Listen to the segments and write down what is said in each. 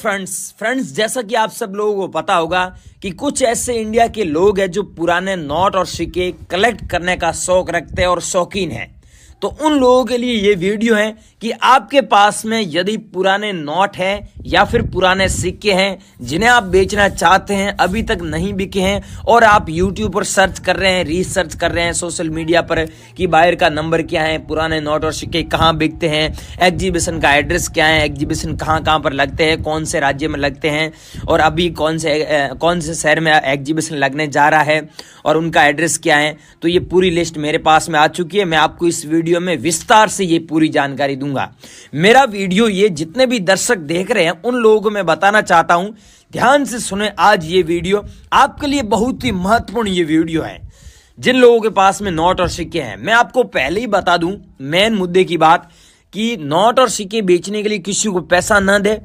Friends जैसा कि आप सब लोगों को पता होगा कि कुछ ऐसे इंडिया के लोग हैं जो पुराने नोट और सिक्के कलेक्ट करने का शौक रखते हैं और शौकीन हैं। तो उन लोगों के लिए ये वीडियो है कि आपके पास में यदि पुराने नोट हैं या फिर पुराने सिक्के हैं जिन्हें आप बेचना चाहते हैं, अभी तक नहीं बिके हैं और आप YouTube पर सर्च कर रहे हैं, रिसर्च कर रहे हैं सोशल मीडिया पर कि बायर का नंबर क्या है, पुराने नोट और सिक्के कहाँ बिकते हैं, एग्जीबिशन का एड्रेस क्या है, एग्जीबिशन कहाँ पर लगते हैं, कौन से राज्य में लगते हैं और अभी कौन से शहर में एग्जीबिशन लगने जा रहा है और उनका एड्रेस क्या है। तो ये पूरी लिस्ट मेरे पास में आ चुकी है। मैं आपको इस वीडियो में विस्तार से ये पूरी जानकारी दूंगा। मेरा वीडियो ये जितने भी दर्शक देख रहे हैं उन लोगों को मैं बताना चाहता हूं, ध्यान से सुने। आज ये वीडियो आपके लिए बहुत ही महत्वपूर्ण ये वीडियो है। जिन लोगों के पास में नोट और सिक्के हैं, मैं आपको पहले ही बता दूं मेन मुद्दे की बात कि नोट और सिक्के बेचने के लिए किसी को पैसा न दे,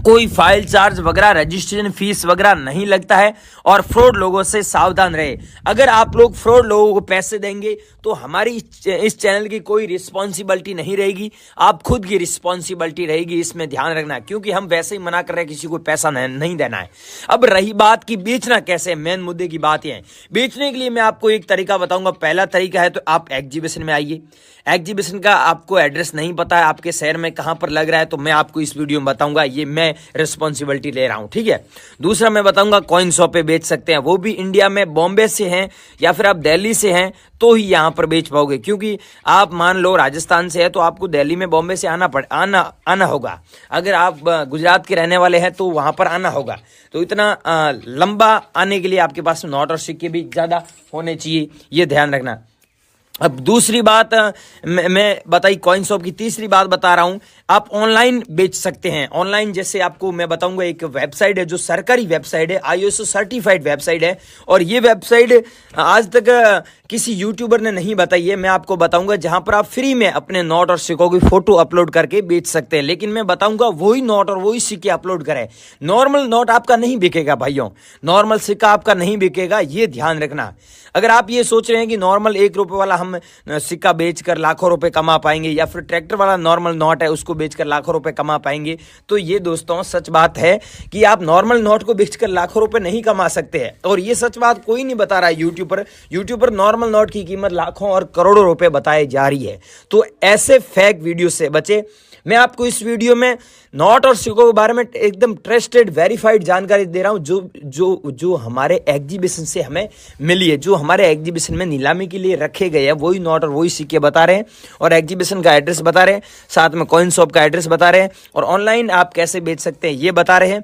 कोई फाइल चार्ज वगैरह, रजिस्ट्रेशन फीस वगैरह नहीं लगता है और फ्रॉड लोगों से सावधान रहे। अगर आप लोग फ्रॉड लोगों को पैसे देंगे तो हमारी इस चैनल की कोई रिस्पॉन्सिबिलिटी नहीं रहेगी, आप खुद की रिस्पॉन्सिबिलिटी रहेगी, इसमें ध्यान रखना, क्योंकि हम वैसे ही मना कर रहे हैं किसी को पैसा नहीं देना है। अब रही बात कि बेचना कैसे, मेन मुद्दे की बात यह है। बेचने के लिए मैं आपको एक तरीका बताऊंगा। पहला तरीका है तो आप एग्जीबिशन में आइए। एग्जीबिशन का आपको एड्रेस नहीं पता है, आपके शहर में कहां पर लग रहा है, तो मैं आपको इस वीडियो में बताऊंगा, ये मैं रिस्पॉन्सिबिलिटी ले रहा हूं, ठीक है। दूसरा मैं बताऊंगा कॉइन शॉप पे बेच सकते हैं, वो भी इंडिया में बॉम्बे से हैं या फिर आप दिल्ली से हैं तो ही यहां पर बेच पाओगे, क्योंकि आप मान लो राजस्थान से है तो आपको दिल्ली में बॉम्बे से आना होगा। अगर आप गुजरात के रहने वाले हैं तो वहां पर आना होगा। तो इतना लंबा आने के लिए आपके पास नोट और सिक्के भी ज्यादा होने चाहिए, ये ध्यान रखना। अब दूसरी बात मैं बताई कॉइन शॉप की। तीसरी बात बता रहा हूं, आप ऑनलाइन बेच सकते हैं। ऑनलाइन जैसे आपको मैं बताऊंगा, एक वेबसाइट है जो सरकारी वेबसाइट है, ISO सर्टिफाइड वेबसाइट है और ये वेबसाइट आज तक किसी यूट्यूबर ने नहीं बताई है। मैं आपको बताऊंगा जहां पर आप फ्री में अपने नोट और सिक्कों की फोटो अपलोड करके बेच सकते हैं, लेकिन मैं बताऊंगा वही नोट और वही सिक्के अपलोड करें। नॉर्मल नोट आपका नहीं बिकेगा भाइयों, नॉर्मल सिक्का आपका नहीं बिकेगा, ये ध्यान रखना। अगर आप ये सोच रहे हैं कि नॉर्मल 1 रुपए वाला हम सिक्का बेचकर लाखों रुपए कमा पाएंगे या फिर ट्रैक्टर वाला नॉर्मल नोट है उसको बेचकर लाखों रुपए कमा पाएंगे, तो ये दोस्तों सच बात है कि आप नॉर्मल नोट को बेचकर लाखों रुपए नहीं कमा सकते हैं। और ये सच बात कोई नहीं बता रहा है यूट्यूब पर नॉर्मल नोट की कीमत लाखों और करोड़ों रुपए बताई जा रही है। तो ऐसे फेक वीडियो से बचे। मैं आपको इस वीडियो में नोट और सिक्कों के बारे में एकदम ट्रस्टेड वेरीफाइड जानकारी दे रहा हूं जो हमारे एग्जीबिशन से हमें मिली है, जो हमारे एग्जीबिशन में नीलामी के लिए रखे गए हैं, वही नोट और वही सिक्के बता रहे हैं और एग्जीबिशन का एड्रेस बता रहे हैं, साथ में कॉइन शॉप का एड्रेस बता रहे हैं और ऑनलाइन आप कैसे बेच सकते हैं ये बता रहे हैं।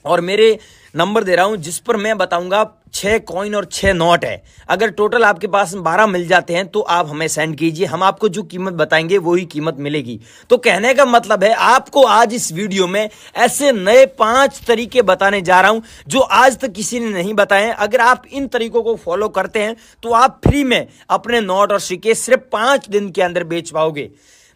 और मेरे नंबर दे रहा हूं जिस पर मैं बताऊंगा 6 कॉइन और 6 नोट है। अगर टोटल आपके पास 12 मिल जाते हैं तो आप हमें सेंड कीजिए, हम आपको जो कीमत बताएंगे वही कीमत मिलेगी। तो कहने का मतलब है आपको आज इस वीडियो में ऐसे नए 5 तरीके बताने जा रहा हूं जो आज तक किसी ने नहीं बताए हैं। अगर आप इन तरीकों को फॉलो करते हैं तो आप फ्री में अपने नोट और सिक्के सिर्फ 5 दिन के अंदर बेच पाओगे।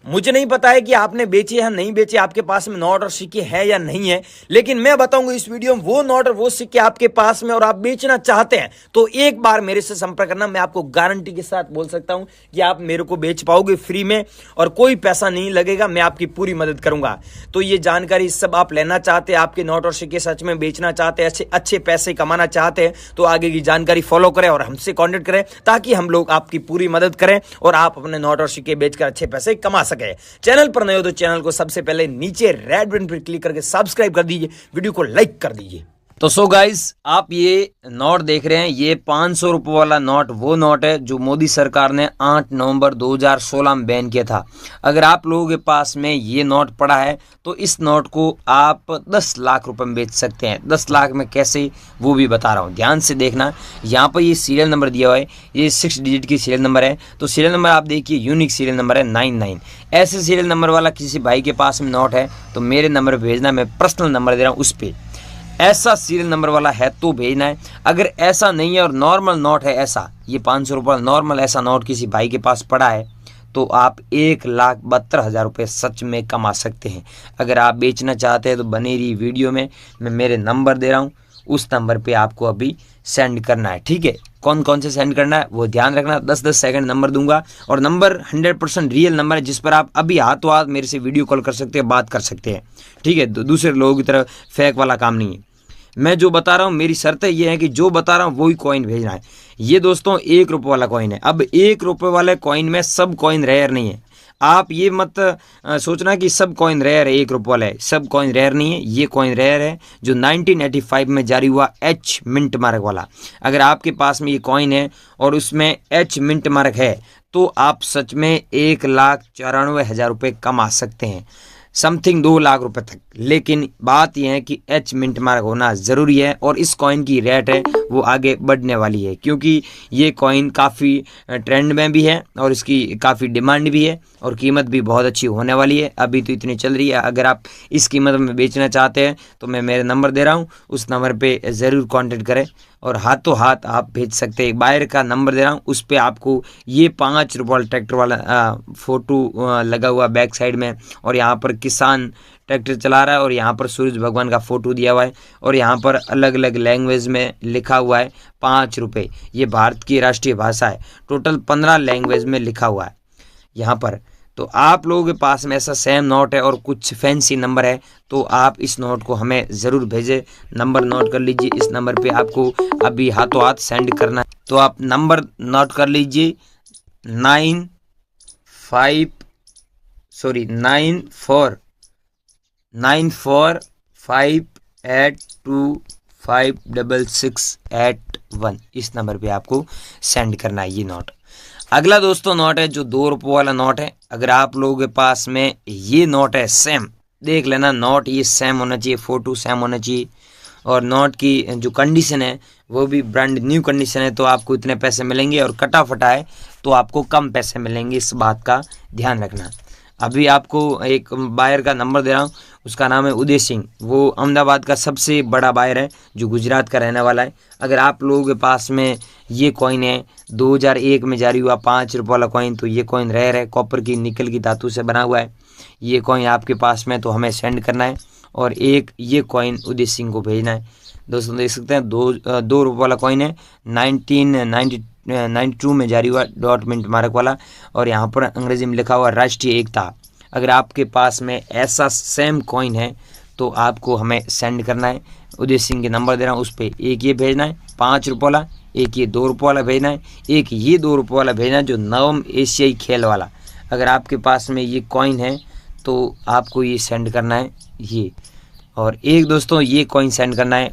मुझे नहीं पता है कि आपने बेचे या नहीं बेचे, आपके पास में नोट और सिक्के है या नहीं है, लेकिन मैं बताऊंगा इस वीडियो में वो नोट और वो सिक्के आपके पास में और आप बेचना चाहते हैं तो एक बार मेरे से संपर्क करना। मैं आपको गारंटी के साथ बोल सकता हूं कि आप मेरे को बेच पाओगे फ्री में और कोई पैसा नहीं लगेगा, मैं आपकी पूरी मदद करूंगा। तो ये जानकारी सब आप लेना चाहते हैं, आपके नोट और सिक्के सच में बेचना चाहते हैं, अच्छे पैसे कमाना चाहते हैं, तो आगे की जानकारी फॉलो करें और हमसे कॉन्टेक्ट करें ताकि हम लोग आपकी पूरी मदद करें और आप अपने नोट और सिक्के बेचकर अच्छे पैसे कमा सके। चैनल पर नए हो तो चैनल को सबसे पहले नीचे रेड बटन पर क्लिक करके सब्सक्राइब कर दीजिए, वीडियो को लाइक कर दीजिए। तो सो गाइस, आप ये नोट देख रहे हैं, ये 500 रुपए वाला नोट वो नोट है जो मोदी सरकार ने 8 नवंबर 2016 में बैन किया था। अगर आप लोगों के पास में ये नोट पड़ा है तो इस नोट को आप 10 लाख रुपए में बेच सकते हैं। 10 लाख में कैसे वो भी बता रहा हूँ, ध्यान से देखना। यहाँ पर ये सीरियल नंबर दिया हुआ है, ये 6 डिजिट की सीरियल नंबर है। तो सीरियल नंबर आप देखिए, यूनिक सीरियल नंबर है 99। ऐसे सीरियल नंबर वाला किसी भाई के पास में नोट है तो मेरे नंबर पर भेजना, मैं पर्सनल नंबर दे रहा हूँ उस पर। ऐसा सीरियल नंबर वाला है तो भेजना है। अगर ऐसा नहीं है और नॉर्मल नोट है, ऐसा ये 500 रुपये नॉर्मल ऐसा नोट किसी भाई के पास पड़ा है तो आप 1,72,000 रुपये सच में कमा सकते हैं। अगर आप बेचना चाहते हैं तो बने रही वीडियो में, मैं मेरे नंबर दे रहा हूँ, उस नंबर पे आपको अभी सेंड करना है, ठीक है। कौन कौन से सेंड करना है वो ध्यान रखना। 10-10 सेकंड नंबर दूंगा और नंबर 100% रियल नंबर है जिस पर आप अभी हाथों हाथ मेरे से वीडियो कॉल कर सकते हैं, बात कर सकते हैं, ठीक है। दूसरे लोगों की तरह फेक वाला काम नहीं है। मैं जो बता रहा हूँ मेरी शर्तें ये है कि जो बता रहा हूँ वही कॉइन भेजना है। ये दोस्तों 1 रुपये वाला कॉइन है। अब 1 रुपये वाले कॉइन में सब कॉइन रेयर नहीं है। आप ये मत सोचना कि सब कॉइन रेयर है 1 रुपये वाला है, सब कॉइन रेयर नहीं है। ये कॉइन रेयर है जो 1985 में जारी हुआ एच मिंट मार्क वाला। अगर आपके पास में ये कॉइन है और उसमें एच मिंट मार्क है तो आप सच में 1,94,000 रुपये कमा सकते हैं, समथिंग 2 लाख रुपए तक। लेकिन बात यह है कि एच मिंट मार्क होना ज़रूरी है और इस कॉइन की रेट है वो आगे बढ़ने वाली है क्योंकि ये कॉइन काफ़ी ट्रेंड में भी है और इसकी काफ़ी डिमांड भी है और कीमत भी बहुत अच्छी होने वाली है। अभी तो इतनी चल रही है। अगर आप इस कीमत में बेचना चाहते हैं तो मैं मेरा नंबर दे रहा हूँ, उस नंबर पे ज़रूर कांटेक्ट करें और हाथों हाथ आप भेज सकते हैं। बायर का नंबर दे रहा हूँ, उस पर आपको ये 5 रुपये वाला ट्रैक्टर वाला फ़ोटो लगा हुआ बैक साइड में और यहाँ पर किसान ट्रैक्टर चला रहा है और यहाँ पर सूरज भगवान का फ़ोटो दिया हुआ है और यहाँ पर अलग अलग लैंग्वेज में लिखा हुआ है 5 रुपये। ये भारत की राष्ट्रीय भाषा है। टोटल 15 लैंग्वेज में लिखा हुआ है यहाँ पर। तो आप लोगों के पास में ऐसा सेम नोट है और कुछ फैंसी नंबर है तो आप इस नोट को हमें ज़रूर भेजें। नंबर नोट कर लीजिए, इस नंबर पे आपको अभी हाथों हाथ सेंड करना है। तो आप नंबर नोट कर लीजिए 9458256681। इस नंबर पे आपको सेंड करना है ये नोट। अगला दोस्तों नोट है जो 2 रुपये वाला नोट है। अगर आप लोगों के पास में ये नोट है सेम, देख लेना नोट ये सेम होना चाहिए, फ़ोटो सेम होना चाहिए और नोट की जो कंडीशन है वो भी ब्रांड न्यू कंडीशन है तो आपको इतने पैसे मिलेंगे और कटा फटा है तो आपको कम पैसे मिलेंगे। इस बात का ध्यान रखना। अभी आपको एक बायर का नंबर दे रहा हूँ, उसका नाम है उदय सिंह। वो अहमदाबाद का सबसे बड़ा बायर है जो गुजरात का रहने वाला है। अगर आप लोगों के पास में ये कॉइन है 2001 में जारी हुआ 5 रुपये वाला कॉइन तो ये कॉइन रेयर है, कॉपर की निकल की धातु से बना हुआ है। ये कॉइन आपके पास में तो हमें सेंड करना है और एक ये कॉइन उदय सिंह को भेजना है। दोस्तों देख सकते हैं 2 रुपये वाला कॉइन है 1992 में जारी हुआ डॉट मिंट मार्क वाला और यहाँ पर अंग्रेजी में लिखा हुआ राष्ट्रीय एकता। अगर आपके पास में ऐसा सेम कॉइन है तो आपको हमें सेंड करना है। उदय सिंह के नंबर दे रहा हूँ, उस पर एक ये भेजना है 5 रुपये वाला, एक ये 2 रुपये वाला भेजना है, एक ये 2 रुपये वाला भेजना है जो नवम एशियाई खेल वाला। अगर आपके पास में ये कॉइन है तो आपको ये सेंड करना है ये। और एक दोस्तों ये कॉइन सेंड करना है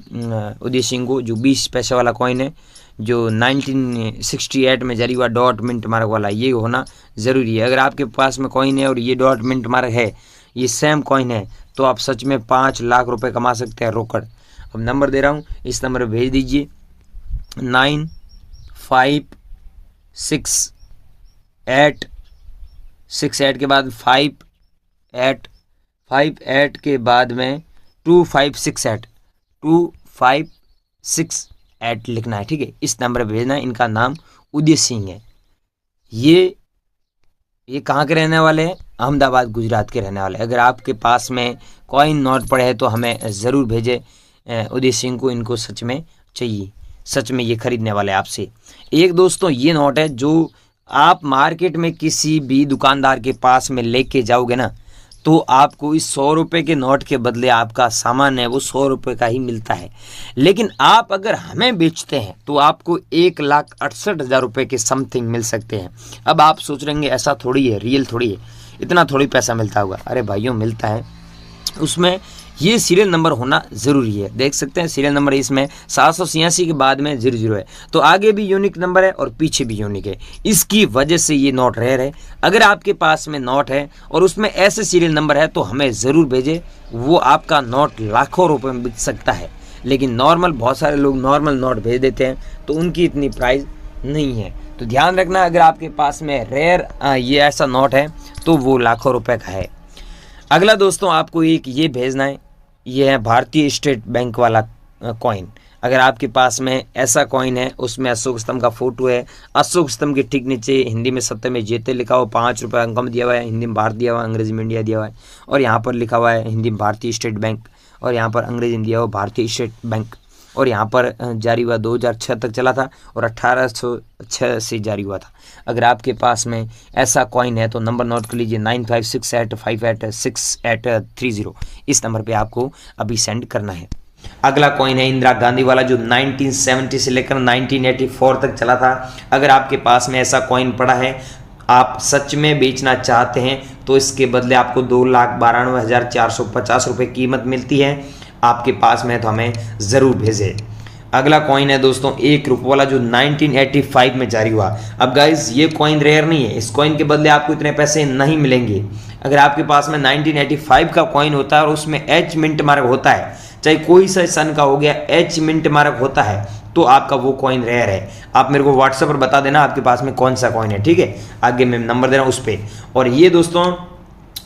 उदय सिंह को जो 20 पैसे वाला कॉइन है जो 1968 में जारी हुआ डॉट मिंट मार्क वाला, ये होना ज़रूरी है। अगर आपके पास में कॉइन है और ये डॉट मिंट मार्क है, ये सेम कॉइन है तो आप सच में 5 लाख रुपए कमा सकते हैं रोकड़। अब नंबर दे रहा हूँ, इस नंबर पर भेज दीजिए 956 के बाद 58 के बाद में 2568 लिखना है, ठीक है। इस नंबर पर भेजना है। इनका नाम उदय सिंह है। ये कहाँ के रहने वाले हैं? अहमदाबाद गुजरात के रहने वाले। अगर आपके पास में कॉइन नोट पड़े हैं तो हमें ज़रूर भेजें उदय सिंह को। इनको सच में चाहिए, सच में ये खरीदने वाले आपसे। एक दोस्तों ये नोट है जो आप मार्केट में किसी भी दुकानदार के पास में लेके जाओगे ना तो आपको इस 100 रुपये के नोट के बदले आपका सामान है वो 100 रुपये का ही मिलता है। लेकिन आप अगर हमें बेचते हैं तो आपको 1,68,000 रुपये के समथिंग मिल सकते हैं। अब आप सोच रहे होंगे ऐसा थोड़ी है, रियल थोड़ी है, इतना थोड़ी पैसा मिलता होगा। अरे भाइयों मिलता है। उसमें ये सीरियल नंबर होना ज़रूरी है। देख सकते हैं सीरियल नंबर इसमें 786 के बाद में 00 है तो आगे भी यूनिक नंबर है और पीछे भी यूनिक है। इसकी वजह से ये नोट रेयर है। अगर आपके पास में नोट है और उसमें ऐसे सीरियल नंबर है तो हमें ज़रूर भेजें। वो आपका नोट लाखों रुपए में बिक सकता है। लेकिन नॉर्मल बहुत सारे लोग नॉर्मल नोट भेज देते हैं तो उनकी इतनी प्राइस नहीं है। तो ध्यान रखना, अगर आपके पास में रेयर ये ऐसा नोट है तो वो लाखों रुपए का है। अगला दोस्तों आपको एक ये भेजना है, ये है भारतीय स्टेट बैंक वाला कॉइन। अगर आपके पास में ऐसा कॉइन है, उसमें अशोक स्तंभ का फोटो है, अशोक स्तंभ के ठीक नीचे हिंदी में सत्य में जेते लिखा हुआ, 5 रुपये अंकम दिया हुआ है, हिंदी में भारत दिया हुआ है, अंग्रेजी में इंडिया दिया हुआ है और यहाँ पर लिखा हुआ है हिंदी में भारतीय स्टेट बैंक और यहाँ पर अंग्रेजी में दिया हुआ भारतीय स्टेट बैंक। और यहाँ पर जारी हुआ 2006 तक चला था और 1806 से जारी हुआ था। अगर आपके पास में ऐसा कॉइन है तो नंबर नोट कर लीजिए 9568586830, इस नंबर पे आपको अभी सेंड करना है। अगला कॉइन है इंदिरा गांधी वाला जो 1970 से लेकर 1984 तक चला था। अगर आपके पास में ऐसा कॉइन पड़ा है, आप सच में बेचना चाहते हैं तो इसके बदले आपको 2,92,450 रुपये कीमत मिलती है। आपके पास में तो हमें ज़रूर भेजें। अगला कॉइन है दोस्तों ₹1 वाला जो 1985 में जारी हुआ। अब गाइज ये कॉइन रेयर नहीं है, इस कॉइन के बदले आपको इतने पैसे नहीं मिलेंगे। अगर आपके पास में 1985 का कॉइन होता है और उसमें एच मिंट मार्क होता है, चाहे कोई सा सन का हो गया, एच मिंट मार्क होता है, तो आपका वो कॉइन रेयर है। आप मेरे को व्हाट्सएप पर बता देना आपके पास में कौन सा कॉइन है, ठीक है। आगे मैं नंबर दे रहा हूँ उस पर। और ये दोस्तों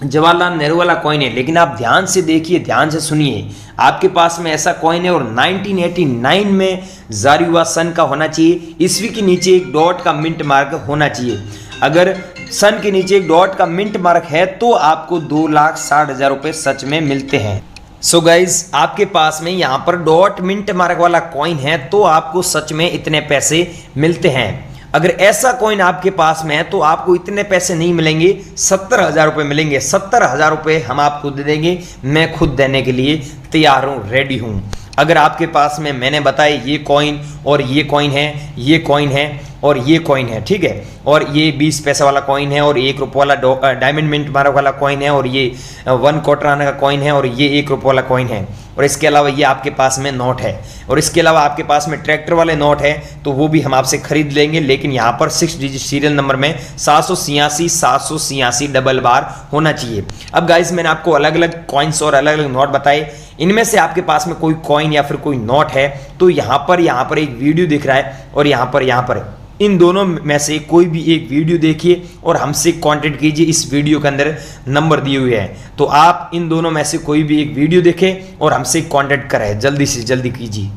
जवाहरलाल नेहरू वाला कॉइन है, लेकिन आप ध्यान से देखिए, ध्यान से सुनिए। आपके पास में ऐसा कॉइन है और 1989 में जारी हुआ सन का होना चाहिए। ईस्वी के नीचे एक डॉट का मिंट मार्क होना चाहिए। अगर सन के नीचे एक डॉट का मिंट मार्क है तो आपको 2,60,000 रुपये सच में मिलते हैं। सो गाइज आपके पास में यहाँ पर डॉट मिंट मार्क वाला कॉइन है तो आपको सच में इतने पैसे मिलते हैं। अगर ऐसा कॉइन आपके पास में है तो आपको इतने पैसे नहीं मिलेंगे, 70,000 रुपये मिलेंगे। 70,000 रुपये हम आपको दे देंगे, मैं खुद देने के लिए तैयार हूँ, रेडी हूँ। अगर आपके पास में मैंने बताया ये कॉइन और ये कॉइन है, ये कॉइन है और ये कॉइन है, ठीक है, और ये 20 पैसा वाला कॉइन है और ₹1 वाला डायमंड मिंट मार्क वाला कॉइन है और ये 1 क्वार्टर आने का कॉइन है और ये ₹1 वाला कॉइन है, और इसके अलावा ये आपके पास में नोट है, और इसके अलावा आपके पास में ट्रैक्टर वाले नोट है तो वो भी हम आपसे खरीद लेंगे। लेकिन यहाँ पर 6 डिजिट सीरियल नंबर में 786 डबल बार होना चाहिए। अब गाइस मैंने आपको अलग अलग कॉइन्स और अलग अलग नोट बताए, इनमें से आपके पास में कोई कॉइन या फिर कोई नोट है तो यहाँ पर एक वीडियो दिख रहा है और यहाँ पर इन दोनों में से कोई भी एक वीडियो देखिए और हमसे कांटेक्ट कीजिए। इस वीडियो के अंदर नंबर दिए हुए हैं, तो आप इन दोनों में से कोई भी एक वीडियो देखें और हमसे कांटेक्ट करें, जल्दी से जल्दी कीजिए।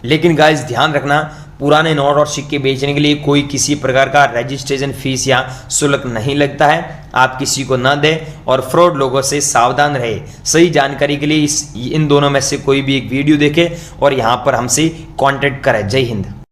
लेकिन गाइस ध्यान रखना, पुराने नोट और सिक्के बेचने के लिए कोई किसी प्रकार का रजिस्ट्रेशन फीस या शुल्क नहीं लगता है। आप किसी को न दें और फ्रॉड लोगों से सावधान रहे। सही जानकारी के लिए इन दोनों में से कोई भी एक वीडियो देखें और यहाँ पर हमसे कांटेक्ट करें। जय हिंद।